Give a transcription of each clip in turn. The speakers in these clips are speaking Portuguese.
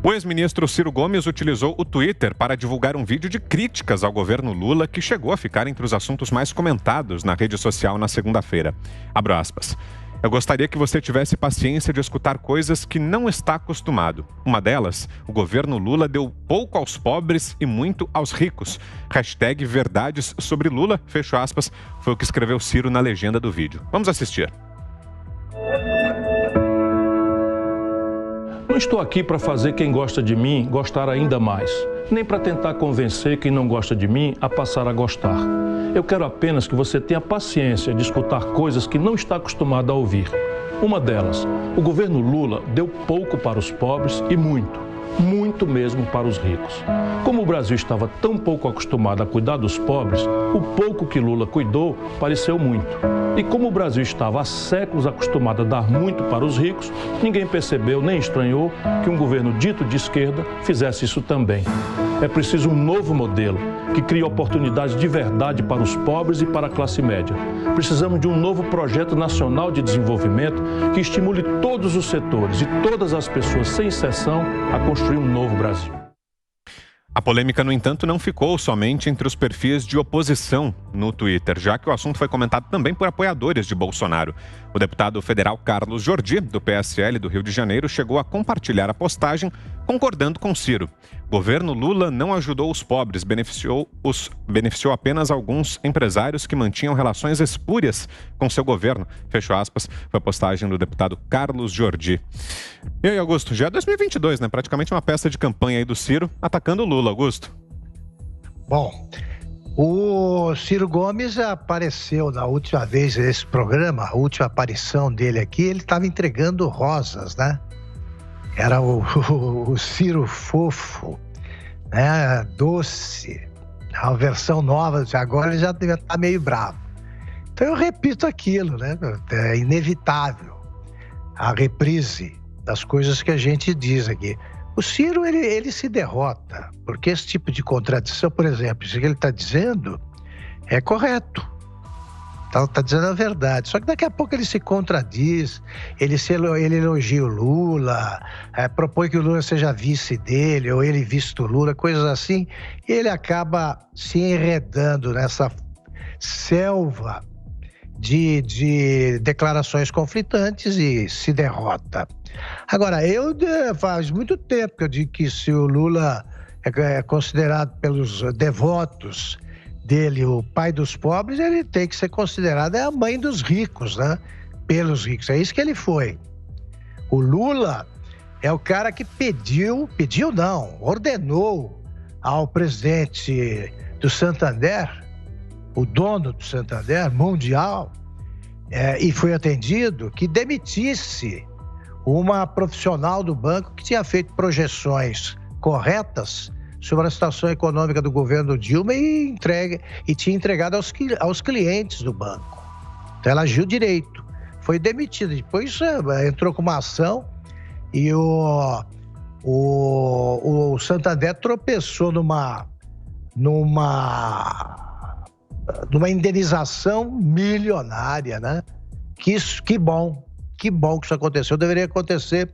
O ex-ministro Ciro Gomes utilizou o Twitter para divulgar um vídeo de críticas ao governo Lula que chegou a ficar entre os assuntos mais comentados na rede social na segunda-feira. Abro aspas. Eu gostaria que você tivesse paciência de escutar coisas que não está acostumado. Uma delas, o governo Lula deu pouco aos pobres e muito aos ricos. Hashtag verdades sobre Lula, fecho aspas, foi o que escreveu Ciro na legenda do vídeo. Vamos assistir. Não estou aqui para fazer quem gosta de mim gostar ainda mais, nem para tentar convencer quem não gosta de mim a passar a gostar. Eu quero apenas que você tenha paciência de escutar coisas que não está acostumado a ouvir. Uma delas, o governo Lula deu pouco para os pobres e muito mesmo para os ricos. Como o Brasil estava tão pouco acostumado a cuidar dos pobres, o pouco que Lula cuidou pareceu muito. E como o Brasil estava há séculos acostumado a dar muito para os ricos, ninguém percebeu nem estranhou que um governo dito de esquerda fizesse isso também. É preciso um novo modelo que crie oportunidades de verdade para os pobres e para a classe média. Precisamos de um novo projeto nacional de desenvolvimento que estimule todos os setores e todas as pessoas, sem exceção, a construir um novo Brasil. A polêmica, no entanto, não ficou somente entre os perfis de oposição no Twitter, já que o assunto foi comentado também por apoiadores de Bolsonaro. O deputado federal Carlos Jordi, do PSL do Rio de Janeiro, chegou a compartilhar a postagem concordando com Ciro. Governo Lula não ajudou os pobres, beneficiou apenas alguns empresários que mantinham relações espúrias com seu governo. Fecho aspas, foi a postagem do deputado Carlos Jordi. E aí, Augusto, já é 2022, né? Praticamente uma peça de campanha aí do Ciro atacando o Lula, Augusto. Bom, o Ciro Gomes apareceu na última vez nesse programa, a última aparição dele aqui, ele estava entregando rosas, né? Era o Ciro fofo, né? Doce, a versão nova, agora ele já deve estar meio bravo. Então eu repito aquilo, né? É inevitável a reprise das coisas que a gente diz aqui. O Ciro, ele se derrota, porque esse tipo de contradição, por exemplo, isso que ele está dizendo é correto. Está dizendo a verdade. Só que daqui a pouco ele se contradiz, ele elogia o Lula, propõe que o Lula seja vice dele, ou ele vice do Lula, coisas assim, e ele acaba se enredando nessa selva de declarações conflitantes e se derrota. Agora, faz muito tempo que eu digo que se o Lula é considerado pelos devotos dele o pai dos pobres, ele tem que ser considerado a mãe dos ricos, né? Pelos ricos. É isso que ele foi. O Lula é o cara que ordenou ao presidente do Santander, o dono do Santander Mundial, e foi atendido, que demitisse uma profissional do banco que tinha feito projeções corretas sobre a situação econômica do governo Dilma e tinha entregado aos clientes do banco. Então ela agiu direito, foi demitida. Depois entrou com uma ação e o Santander tropeçou numa indenização milionária, né? Que bom que isso aconteceu, deveria acontecer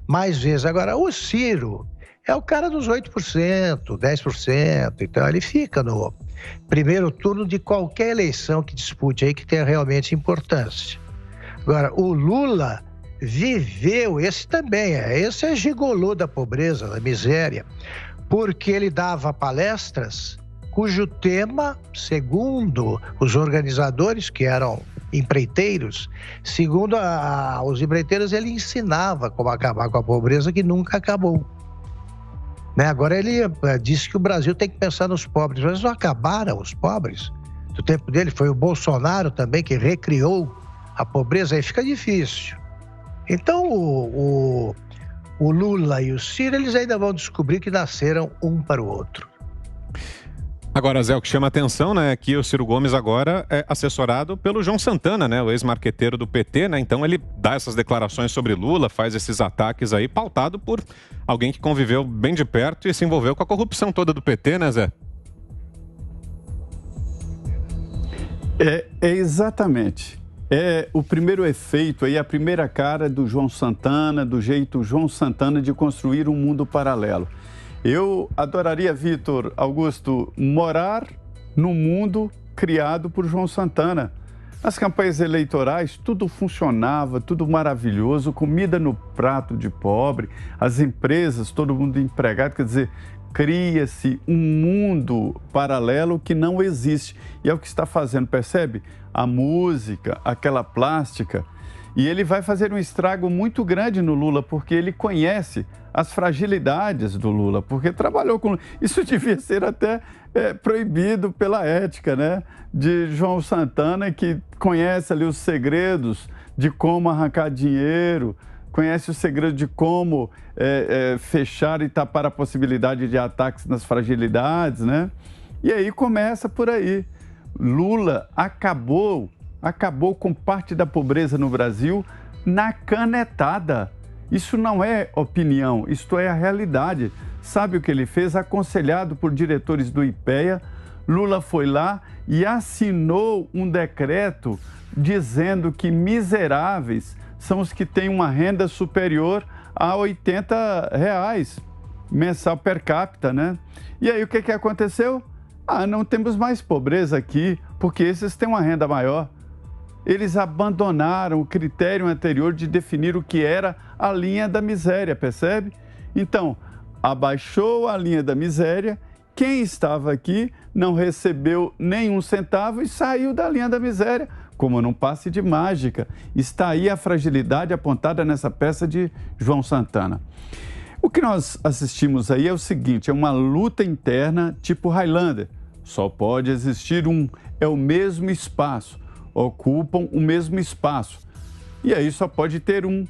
mais vezes. Agora, o Ciro é o cara dos 8%, 10%, então ele fica no primeiro turno de qualquer eleição que dispute aí que tenha realmente importância. Agora, o Lula viveu, esse é gigolô da pobreza, da miséria, porque ele dava palestras cujo tema, segundo os organizadores, que eram empreiteiros, segundo os empreiteiros, ele ensinava como acabar com a pobreza, que nunca acabou. Né? Agora ele disse que o Brasil tem que pensar nos pobres, mas não acabaram os pobres. Do tempo dele foi o Bolsonaro também que recriou a pobreza, aí fica difícil. Então o Lula e o Ciro, eles ainda vão descobrir que nasceram um para o outro. Agora, Zé, o que chama a atenção, né, é que o Ciro Gomes agora é assessorado pelo João Santana, né, o ex-marqueteiro do PT, né, então ele dá essas declarações sobre Lula, faz esses ataques aí, pautado por alguém que conviveu bem de perto e se envolveu com a corrupção toda do PT, né, Zé? Exatamente. é o primeiro efeito, aí, a primeira cara do João Santana, do jeito João Santana de construir um mundo paralelo. Eu adoraria, Vitor Augusto, morar no mundo criado por João Santana. Nas campanhas eleitorais, tudo funcionava, tudo maravilhoso, comida no prato de pobre, as empresas, todo mundo empregado, quer dizer, cria-se um mundo paralelo que não existe. E é o que está fazendo, percebe? A música, aquela plástica. E ele vai fazer um estrago muito grande no Lula, porque ele conhece as fragilidades do Lula, porque trabalhou com... Isso devia ser até proibido pela ética, né? De João Santana, que conhece ali os segredos de como arrancar dinheiro, conhece o segredo de como fechar e tapar a possibilidade de ataques nas fragilidades, né? E aí começa por aí. Lula acabou com parte da pobreza no Brasil na canetada. Isso não é opinião, isto é a realidade. Sabe o que ele fez? Aconselhado por diretores do IPEA, Lula foi lá e assinou um decreto dizendo que miseráveis são os que têm uma renda superior a R$80 mensal per capita, né? E aí o que aconteceu? Não temos mais pobreza aqui, porque esses têm uma renda maior. Eles abandonaram o critério anterior de definir o que era a linha da miséria, percebe? Então, abaixou a linha da miséria, quem estava aqui não recebeu nenhum centavo e saiu da linha da miséria, como num passe de mágica. Está aí a fragilidade apontada nessa peça de João Santana. O que nós assistimos aí é o seguinte, é uma luta interna tipo Highlander. Só pode existir é o mesmo espaço, ocupam o mesmo espaço. E aí só pode ter um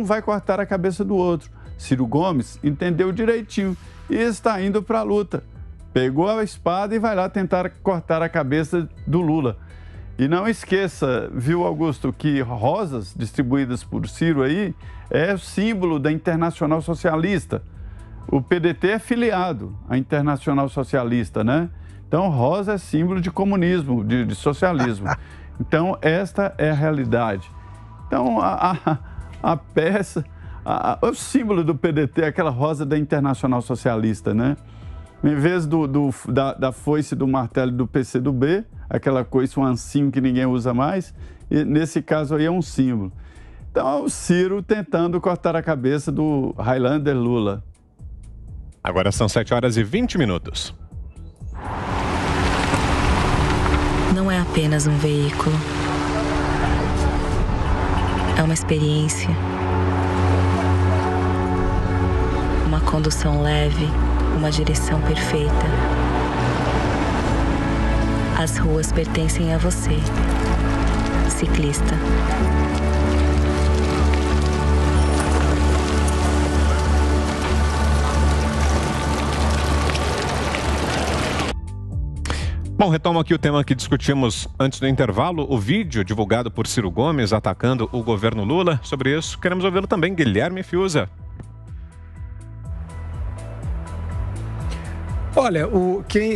vai cortar a cabeça do outro. Ciro Gomes entendeu direitinho e está indo para a luta. Pegou a espada e vai lá tentar cortar a cabeça do Lula. E não esqueça, viu, Augusto, que rosas distribuídas por Ciro aí é símbolo da Internacional Socialista. O PDT é filiado à Internacional Socialista, né? Então, rosa é símbolo de comunismo, de socialismo. Então, esta é a realidade. Então, a peça, o símbolo do PDT é aquela rosa da Internacional Socialista, né? Em vez da foice, do martelo do PCdoB, aquela coisa, um ancinho que ninguém usa mais, e nesse caso aí é um símbolo. Então, é o Ciro tentando cortar a cabeça do Highlander Lula. Agora são 7h20. Não é apenas um veículo. É uma experiência. Uma condução leve, uma direção perfeita. As ruas pertencem a você, ciclista. Bom, retomo aqui o tema que discutimos antes do intervalo, o vídeo divulgado por Ciro Gomes atacando o governo Lula. Sobre isso, queremos ouvi-lo também, Guilherme Fiuza. Olha,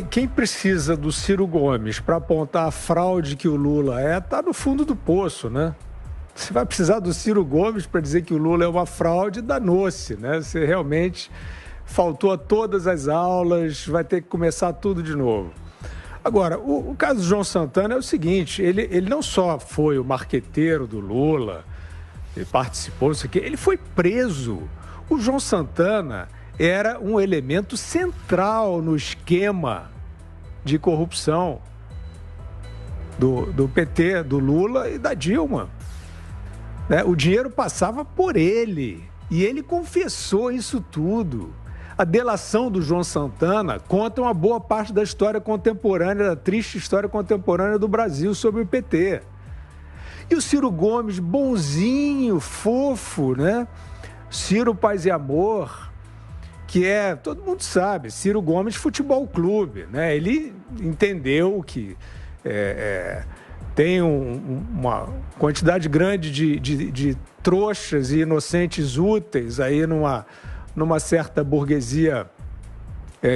quem precisa do Ciro Gomes para apontar a fraude que o Lula está no fundo do poço, né? Você vai precisar do Ciro Gomes para dizer que o Lula é uma fraude, danou-se, né? Você realmente faltou a todas as aulas, vai ter que começar tudo de novo. Agora, o caso do João Santana é o seguinte, ele não só foi o marqueteiro do Lula, ele participou disso aqui, ele foi preso. O João Santana era um elemento central no esquema de corrupção do PT, do Lula e da Dilma. Né? O dinheiro passava por ele e ele confessou isso tudo. A delação do João Santana conta uma boa parte da história contemporânea, da triste história contemporânea do Brasil sobre o PT. E o Ciro Gomes, bonzinho, fofo, né? Ciro Paz e Amor, que todo mundo sabe, Ciro Gomes Futebol Clube, né? Ele entendeu que tem uma quantidade grande de trouxas e inocentes úteis aí numa certa burguesia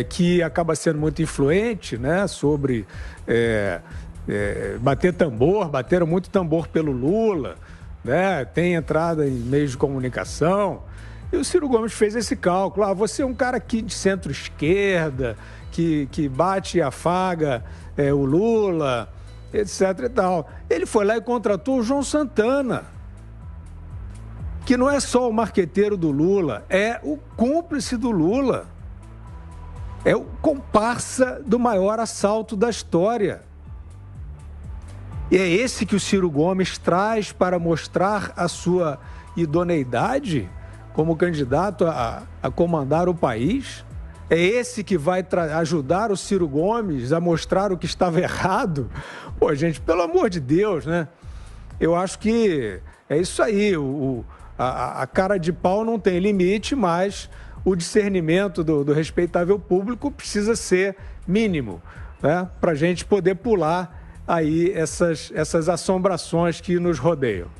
que acaba sendo muito influente, né, sobre bater tambor, bateram muito tambor pelo Lula, né? Tem entrada em meios de comunicação. E o Ciro Gomes fez esse cálculo. Você é um cara aqui de centro-esquerda, que bate e afaga o Lula, etc. e tal. Ele foi lá e contratou o João Santana, que não é só o marqueteiro do Lula, é o cúmplice do Lula. É o comparsa do maior assalto da história. E é esse que o Ciro Gomes traz para mostrar a sua idoneidade como candidato a comandar o país? É esse que vai ajudar o Ciro Gomes a mostrar o que estava errado? Pô, gente, pelo amor de Deus, né? Eu acho que é isso aí. A cara de pau não tem limite, mas o discernimento do respeitável público precisa ser mínimo, né? Para a gente poder pular aí essas assombrações que nos rodeiam.